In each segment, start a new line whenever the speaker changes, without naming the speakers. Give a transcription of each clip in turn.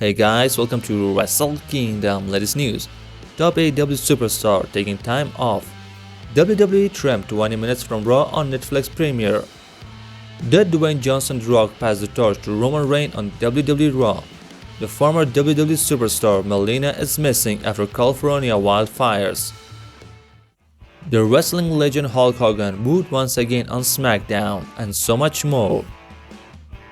Hey guys, welcome to Wrestle Kingdom latest news. Top AEW superstar taking time off. WWE trimmed 20 minutes from Raw on Netflix premiere. Did Dwayne Johnson Rock pass the torch to Roman Reigns on WWE Raw? The former WWE superstar Melina is missing after California wildfires. The wrestling legend Hulk Hogan booed once again on SmackDown, and so much more.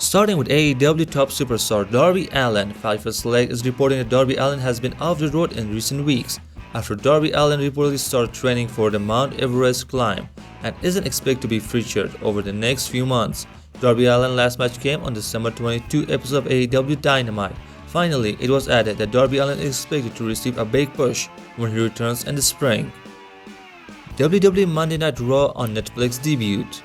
Starting with AEW top superstar Darby Allin, Fight for Select is reporting that Darby Allin has been off the road in recent weeks after Darby Allin reportedly started training for the Mount Everest climb and isn't expected to be featured over the next few months. Darby Allin's last match came on December 22 episode of AEW Dynamite. Finally, it was added that Darby Allin is expected to receive a big push when he returns in the spring. WWE Monday Night Raw on Netflix debuted.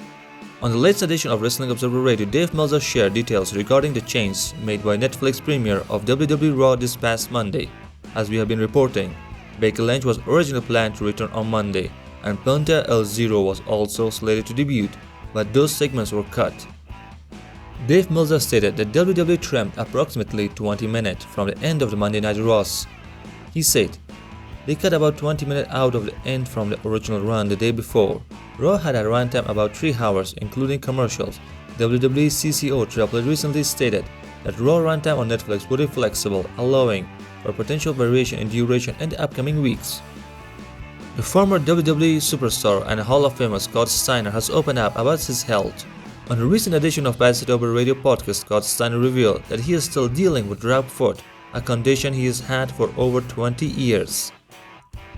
On the latest edition of Wrestling Observer Radio, Dave Meltzer shared details regarding the change made by Netflix premiere of WWE Raw this past Monday. As we have been reporting, Becky Lynch was originally planned to return on Monday, and Penta El Zero was also slated to debut, but those segments were cut. Dave Meltzer stated that WWE trimmed approximately 20 minutes from the end of the Monday Night Raws. He said, "They cut about 20 minutes out of the end from the original run the day before. Raw had a runtime about 3 hours, including commercials." WWE CCO Triple H recently stated that Raw runtime on Netflix would be flexible, allowing for potential variation in duration in the upcoming weeks. The former WWE superstar and Hall of Famer Scott Steiner has opened up about his health. On a recent edition of Pass It Over Radio podcast, Scott Steiner revealed that he is still dealing with drop foot, a condition he has had for over 20 years.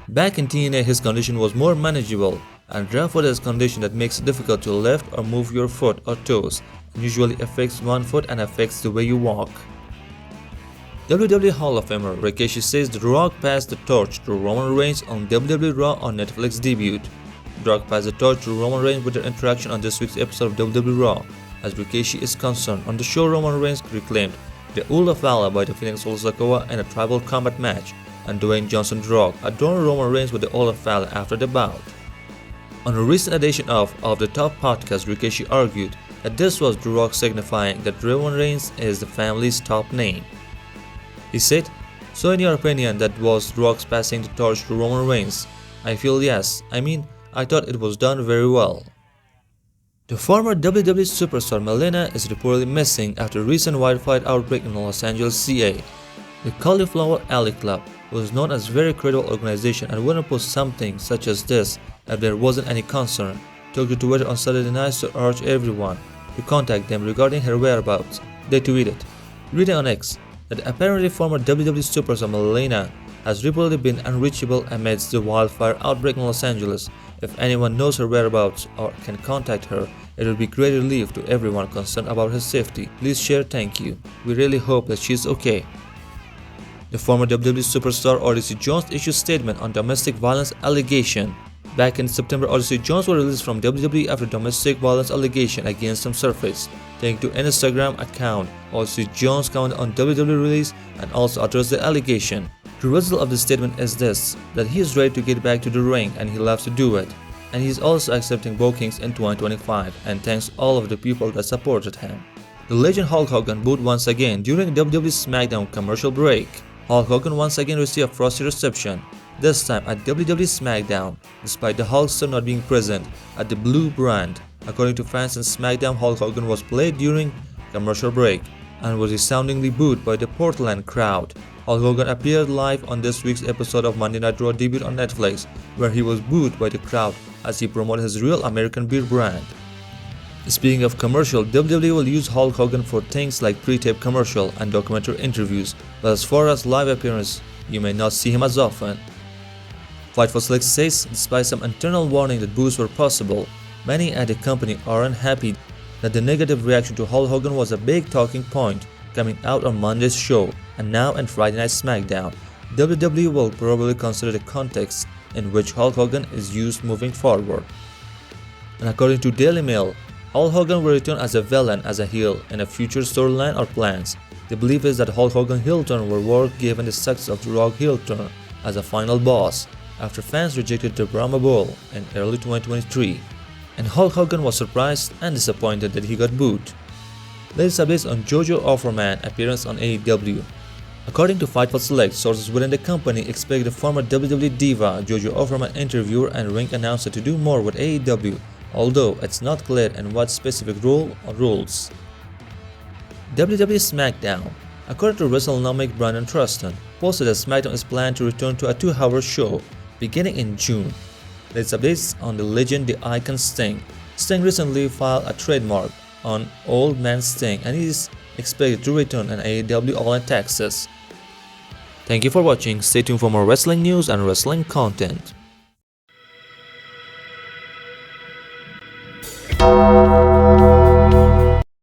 Back in TNA, his condition was more manageable, and drop foot is a condition that makes it difficult to lift or move your foot or toes, and usually affects one foot and affects the way you walk. WWE Hall of Famer Rikishi says The Rock passed the torch to Roman Reigns on WWE Raw on Netflix debut. The Rock passed the torch to Roman Reigns with their interaction on this week's episode of WWE Raw. As Rikishi is concerned, on the show Roman Reigns reclaimed the Ula Fala by the Phoenix Sakawa in a tribal combat match, and Dwayne Johnson The Rock adorned Roman Reigns with the Ula Fala after the bout. On a recent edition of the Top podcast, Rikishi argued that this was The Rock signifying that Roman Reigns is the family's top name. He said, "So in your opinion, that was The Rock's passing the torch to Roman Reigns?" "I feel yes. I thought it was done very well." The former WWE superstar Melina is reportedly missing after a recent wildfire outbreak in Los Angeles, CA. The Cauliflower Alley Club was known as a very credible organization and wouldn't post something such as this if there wasn't any concern. Took to Twitter on Saturday night to urge everyone to contact them regarding her whereabouts. They tweeted, reading on X, that apparently former WWE superstar Melina has reportedly been unreachable amidst the wildfire outbreak in Los Angeles. If anyone knows her whereabouts or can contact her, it will be great relief to everyone concerned about her safety. Please share, thank you. We really hope that she's okay. The former WWE superstar ODYSSEY Jones issued a statement on domestic violence allegation. Back in September, ODYSSEY Jones was released from WWE after domestic violence allegation against him surfaced. Taking to an Instagram account, ODYSSEY Jones commented on WWE release and also addressed the allegation. The result of the statement is this, that he is ready to get back to the ring and he loves to do it. And he is also accepting bookings in 2025 and thanks all of the people that supported him. The legend Hulk Hogan booed once again during WWE SmackDown commercial break. Hulk Hogan once again received a frosty reception, this time at WWE SmackDown, despite the Hulkster not being present at the Blue brand. According to fans in SmackDown, Hulk Hogan was played during commercial break and was resoundingly booed by the Portland crowd. Hulk Hogan appeared live on this week's episode of Monday Night Raw debut on Netflix, where he was booed by the crowd as he promoted his Real American Beer brand. Speaking of commercial, WWE will use Hulk Hogan for things like pre-tape commercial and documentary interviews, but as far as live appearance, you may not see him as often. Fight for Select says, despite some internal warning that boos were possible, many at the company are unhappy that the negative reaction to Hulk Hogan was a big talking point coming out on Monday's show and now in Friday Night SmackDown. WWE will probably consider the context in which Hulk Hogan is used moving forward. And according to Daily Mail, Hulk Hogan will return as a villain as a heel in a future storyline or plans. The belief is that Hulk Hogan heel turn will work given the success of The Rock heel turn as a final boss after fans rejected the Brahma Bull in early 2023. And Hulk Hogan was surprised and disappointed that he got booed. Latest updates on JOJO OFFERMAN appearance on AEW. According to Fightful Select, sources within the company expect the former WWE diva JOJO Offerman interviewer and ring announcer to do more with AEW, although it's not clear in what specific role or roles. WWE SmackDown. According to WrestleNomic, Brandon Truston posted that SmackDown is planned to return to a 2-hour show beginning in June. Latest updates on the legend, the icon Sting. Sting recently filed a trademark on Old Man Sting and he is expected to return in AEW ALLIN Texas. Thank you for watching. Stay tuned for more wrestling news and wrestling content.